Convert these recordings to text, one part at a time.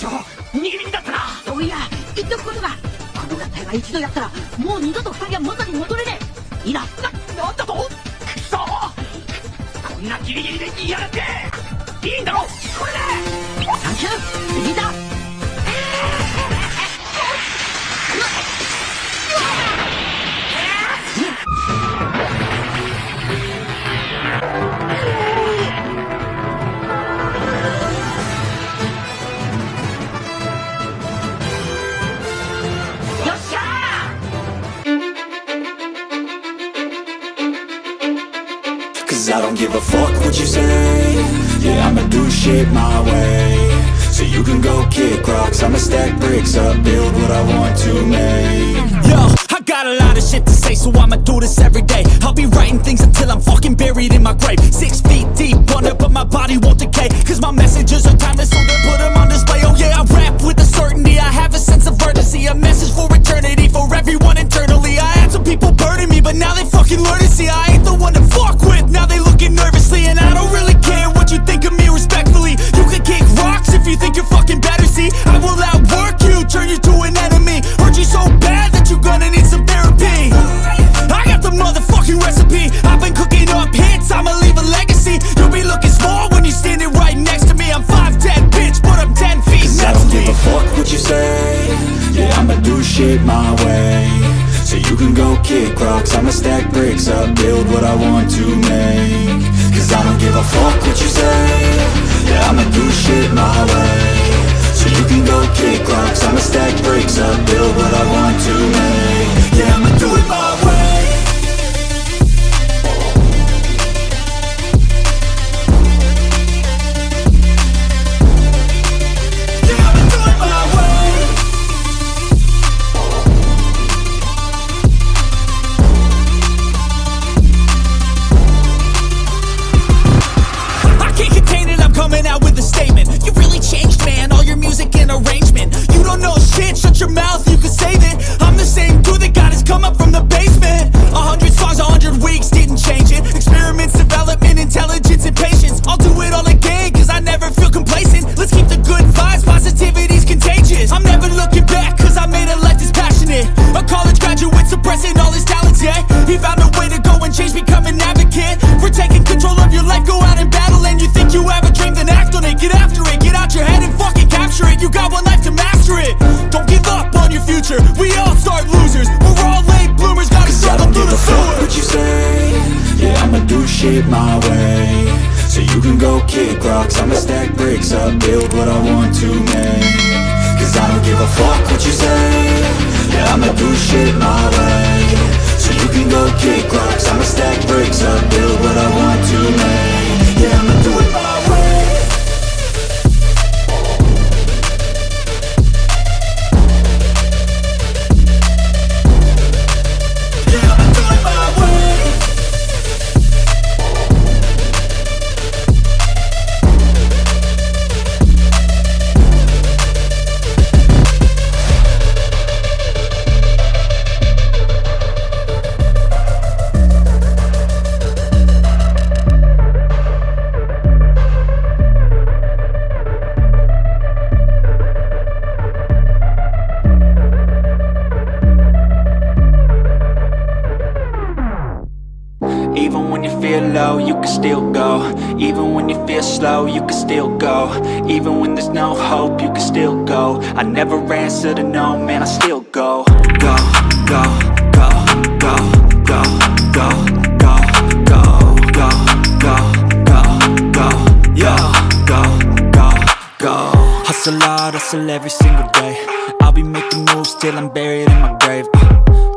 将逃げ身だったな。そういや言っとくことが、この合体が一度やったらもう二度と二人は元に戻れねえ。いいな。なんだと。くそ、こんなギリギリで逃げやがって。いいんだろこれで。サンキューベジータ。Cause I don't give a fuck what you say. Yeah, I'ma do shit my way. So you can go kick rocks, I'ma stack bricks up, build what I want to make. Yo, I got a lot of shit to say, so I'ma do this every day. I'll be writing things until I'm fucking buried in my grave. 6 feet deep under, but my body won't decay. Cause my messages are timeless, so they put them on display. Oh yeah, I rap with a certainty, I have a sense of urgency. A message for eternity, for everyone internally. I had some people burning me, but now they fucking learn to see I ain't the one to fuck with, now they looking nervously. And I don't really care what you think of me respectfully. You can kick rocks if you think you're fucking better, see I will outwork you, turn you to an enemy. Hurt you so bad that you're gonna need some therapy. I got the motherfucking recipe, I've been cooking up hits, I'ma leave a legacy. You'll be looking small when you're standing right next to me. I'm 5'10", bitch, but I'm 10 feet next to me. I don't give a fuck what you say. Yeah, I'ma do shit my way. So you can go kick rocks, I'ma stack bricks up, build what I want to make. Cause I don't give a fuck what you say. Yeah, I'ma do shit my way. So you can go kick rocks, I'ma stack bricks up, build what I want to make. Yeah, I'ma do it my way. Coming out with a statement. You really changed, man, all your music and arrangement. You don't know shit, shut your mouth, you can save it. I'm the same dude that got his come up from the basement. 100 songs, 100 weeks, didn't change it. Experiments, development, intelligence, and patience. I'll do it all again, cause I never feel complacent. Let's keep the good vibes, positivity's contagious. I'm never looking back, cause I made a life that's passionate. A college graduate suppressing all his talents, yeah. He found a way to go and change, become an advocate. For taking control of your life, go out and battle. And you think you have a dream, then act on it, get after it. Get out your head and fucking capture it. You got one life to master it. Don't give up on your future, we all start losers. We're all late bloomers, gotta struggle through the sewer. What you say? Yeah, I'ma do shit my way. So you can go kick rocks, I'ma stack bricks up, build what I want to make. Cause I don't give a fuck what you say. Yeah, I'ma do shit my way. So you can go kick rocks, I'ma stack bricks up, build what I want to make. Yeah, I'ma do it my way. Even when you feel low, you can still go. Even when you feel slow, you can still go. Even when there's no hope, you can still go. I never answer to no, man, I still go. Go, go, go, go, go, go, go, go, go, go, go, go, yo, go, go, go. Hustle hard, hustle every single day. I'll be making moves till I'm buried in my grave.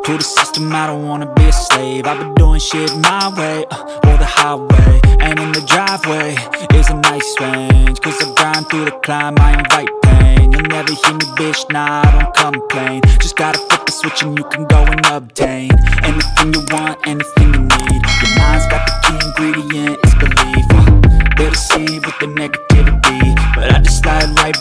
To the system, I don't wanna be a slave. I've been doing shit my way, or the highway. And in the driveway is a nice range. Cause I grind through the climb, I invite pain. You'll never hear me, bitch, nah, I don't complain. Just gotta flip the switch and you can go and obtain anything you want, anything you need. Your mind's got the key ingredient, it's belief. They'll deceive with the negativity, but I just slide right